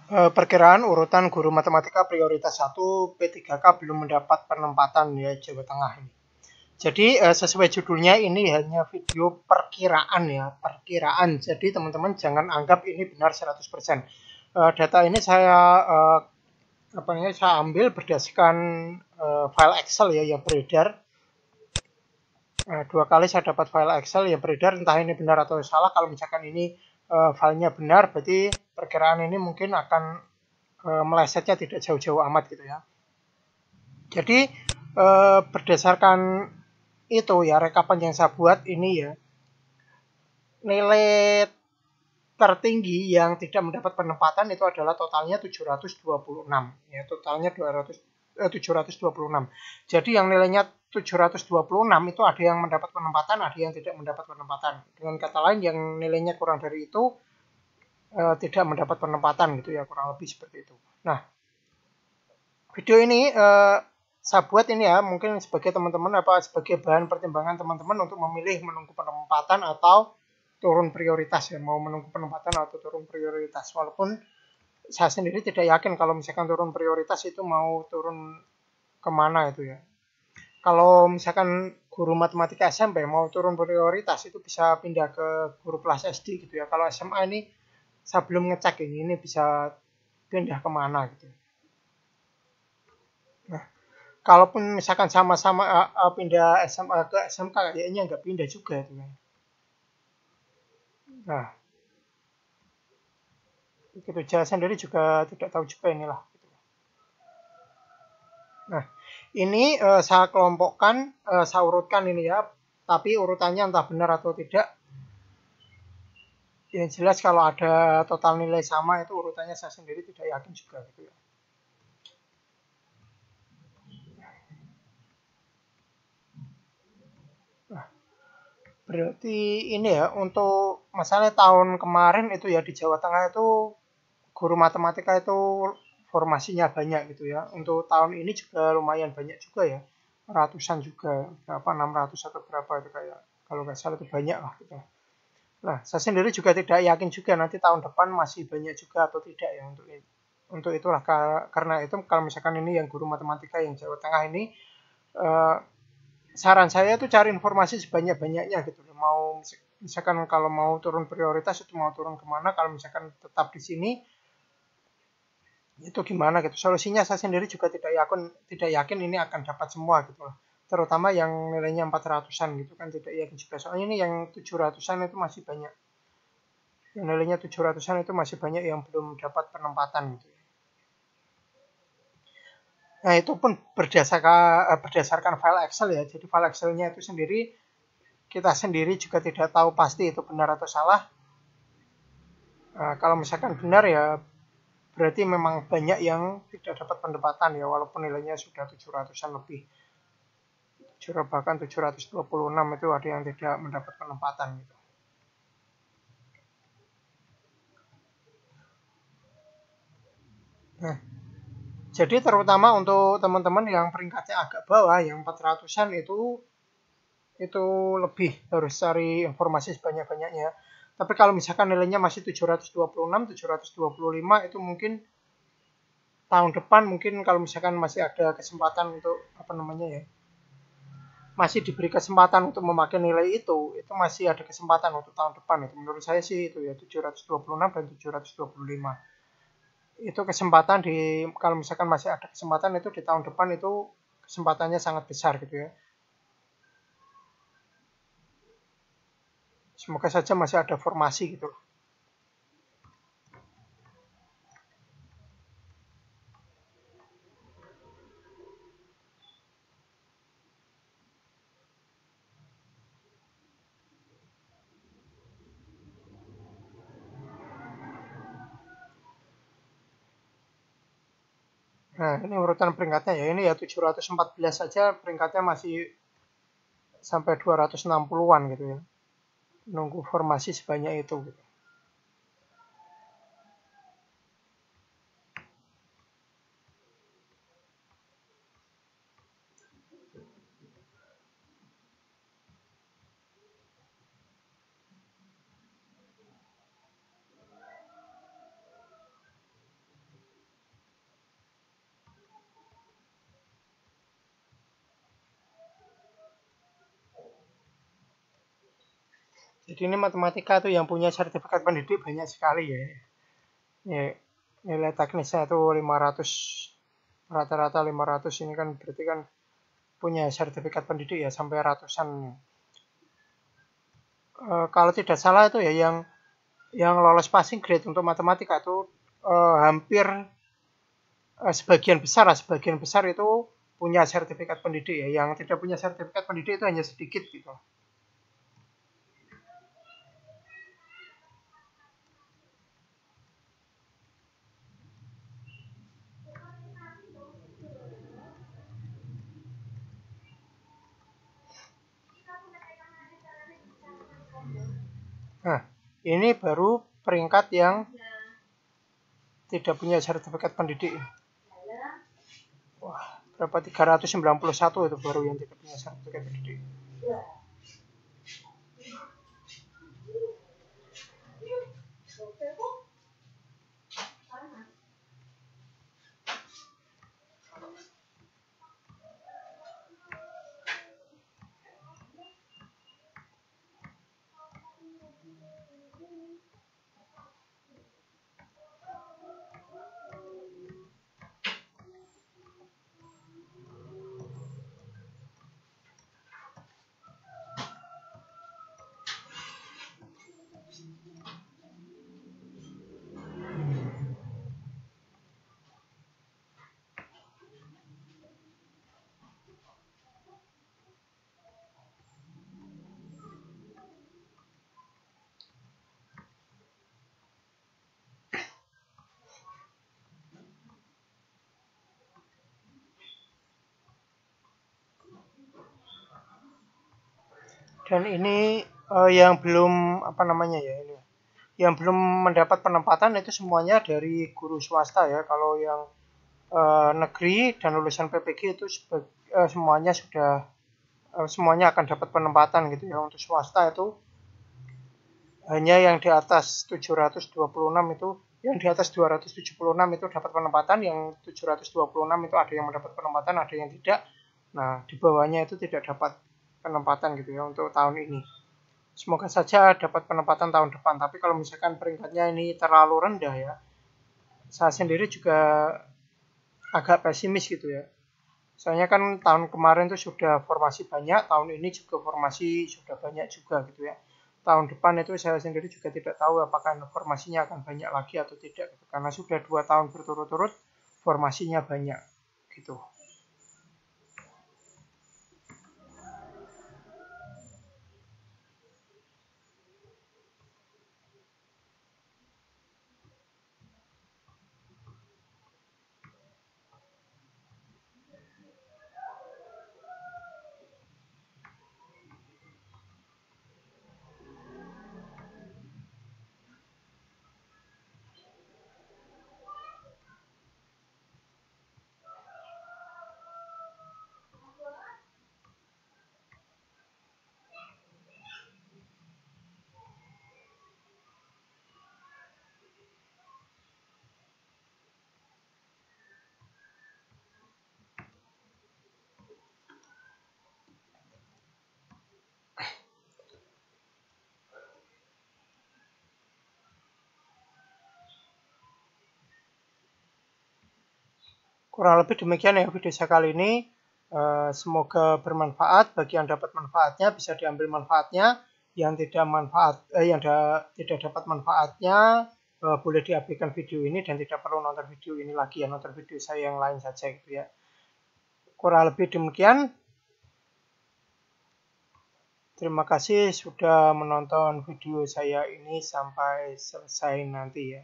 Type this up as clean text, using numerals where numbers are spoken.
Perkiraan urutan guru matematika prioritas 1 P3K belum mendapat penempatan ya Jawa Tengah ini. Jadi sesuai judulnya ini hanya video perkiraan ya, perkiraan. Jadi teman-teman jangan anggap ini benar 100%. Data ini saya ambil berdasarkan file Excel ya yang beredar. 2 kali saya dapat file Excel yang beredar, entah ini benar atau salah. Kalau misalkan ini filenya benar, berarti perkiraan ini mungkin akan melesetnya tidak jauh-jauh amat gitu ya. Jadi berdasarkan itu ya rekapan yang saya buat ini ya, nilai tertinggi yang tidak mendapat penempatan itu adalah totalnya 726 ya, totalnya 726. Jadi yang nilainya 726 itu ada yang mendapat penempatan, ada yang tidak mendapat penempatan. Dengan kata lain yang nilainya kurang dari itu tidak mendapat penempatan gitu ya, kurang lebih seperti itu. Nah, video ini saya buat ini ya mungkin sebagai teman-teman sebagai bahan pertimbangan teman-teman untuk memilih menunggu penempatan atau turun prioritas ya, mau menunggu penempatan atau turun prioritas. Walaupun saya sendiri tidak yakin kalau misalkan turun prioritas itu mau turun kemana itu ya. Kalau misalkan guru matematika SMP mau turun prioritas itu bisa pindah ke guru kelas SD gitu ya. Kalau SMA ini saya belum ngecek ini bisa pindah kemana gitu. Nah, kalaupun misalkan sama-sama pindah SMA ke SMK kayaknya nggak pindah juga itu ya. Nah, gitu saya sendiri juga tidak tahu juga inilah. Nah, ini saya kelompokkan, saya urutkan ini ya, tapi urutannya entah benar atau tidak. Yang jelas kalau ada total nilai sama itu urutannya saya sendiri tidak yakin juga gitu ya. Nah, berarti ini ya untuk masalah tahun kemarin itu ya di Jawa Tengah itu guru matematika itu formasinya banyak gitu ya. Untuk tahun ini juga lumayan banyak juga ya. Ratusan juga, berapa 600 atau berapa itu kayak kalau nggak salah itu banyak lah gitu. Nah, saya sendiri juga tidak yakin juga nanti tahun depan masih banyak juga atau tidak ya untuk itu. Untuk itulah karena itu kalau misalkan ini yang guru matematika yang Jawa Tengah ini eh, saran saya itu cari informasi sebanyak-banyaknya gitu. Mau misalkan kalau mau turun prioritas itu mau turun kemana, kalau misalkan tetap di sini itu gimana gitu. Solusinya saya sendiri juga tidak yakin ini akan dapat semua gitu loh. Terutama yang nilainya 400-an gitu kan tidak yakin juga. Soalnya ini yang 700-an itu masih banyak. Yang nilainya 700-an itu masih banyak yang belum dapat penempatan gitu. Nah, itu pun berdasarkan file Excel ya. Jadi file Excel-nya itu sendiri kita sendiri juga tidak tahu pasti itu benar atau salah. Nah, kalau misalkan benar ya berarti memang banyak yang tidak dapat penempatan ya walaupun nilainya sudah 700-an lebih. Bahkan 726 itu ada yang tidak mendapat penempatan gitu. Nah, jadi terutama untuk teman-teman yang peringkatnya agak bawah yang 400-an itu lebih harus cari informasi sebanyak-banyaknya. Tapi kalau misalkan nilainya masih 726, 725 itu mungkin tahun depan mungkin kalau misalkan masih ada kesempatan untuk apa namanya ya, masih diberi kesempatan untuk memakai nilai itu masih ada kesempatan untuk tahun depan itu. Menurut saya sih itu ya 726 dan 725. Itu kesempatan kalau misalkan masih ada kesempatan itu di tahun depan itu kesempatannya sangat besar gitu ya. Semoga saja masih ada formasi gitu. Nah, ini urutan peringkatnya ya. Ini ya 714 saja peringkatnya masih sampai 260-an gitu ya. Nunggu formasi sebanyak itu gitu. Jadi ini matematika tuh yang punya sertifikat pendidik banyak sekali ya. Nilai teknisnya itu 500, rata-rata 500, ini kan berarti kan punya sertifikat pendidik ya sampai ratusan. Kalau tidak salah itu ya yang lolos passing grade untuk matematika itu hampir sebagian besar itu punya sertifikat pendidik ya. Yang tidak punya sertifikat pendidik itu hanya sedikit gitu. Nah, ini baru peringkat yang tidak punya sertifikat pendidik. Wah, berapa 391 itu baru yang tidak punya sertifikat pendidik. Dan ini yang belum yang belum mendapat penempatan itu semuanya dari guru swasta ya. Kalau yang negeri dan lulusan PPG itu semuanya akan dapat penempatan gitu ya. Untuk swasta itu hanya yang di atas 726 itu, yang di atas 276 itu dapat penempatan, yang 726 itu ada yang mendapat penempatan, ada yang tidak. Nah, di bawahnya itu tidak dapat penempatan gitu ya untuk tahun ini. Semoga saja dapat penempatan tahun depan. Tapi kalau misalkan peringkatnya ini terlalu rendah ya, saya sendiri juga agak pesimis gitu ya. Soalnya kan tahun kemarin tuh sudah formasi banyak, tahun ini juga formasi sudah banyak juga gitu ya. Tahun depan itu saya sendiri juga tidak tahu apakah formasinya akan banyak lagi atau tidak gitu. Karena sudah 2 tahun berturut-turut formasinya banyak gitu. Kurang lebih demikian ya video saya kali ini. Semoga bermanfaat. Bagi yang dapat manfaatnya bisa diambil manfaatnya. Yang tidak dapat manfaatnya boleh diabaikan video ini dan tidak perlu nonton video ini lagi ya, nonton video saya yang lain saja gitu ya. Kurang lebih demikian. Terima kasih sudah menonton video saya ini sampai selesai nanti ya.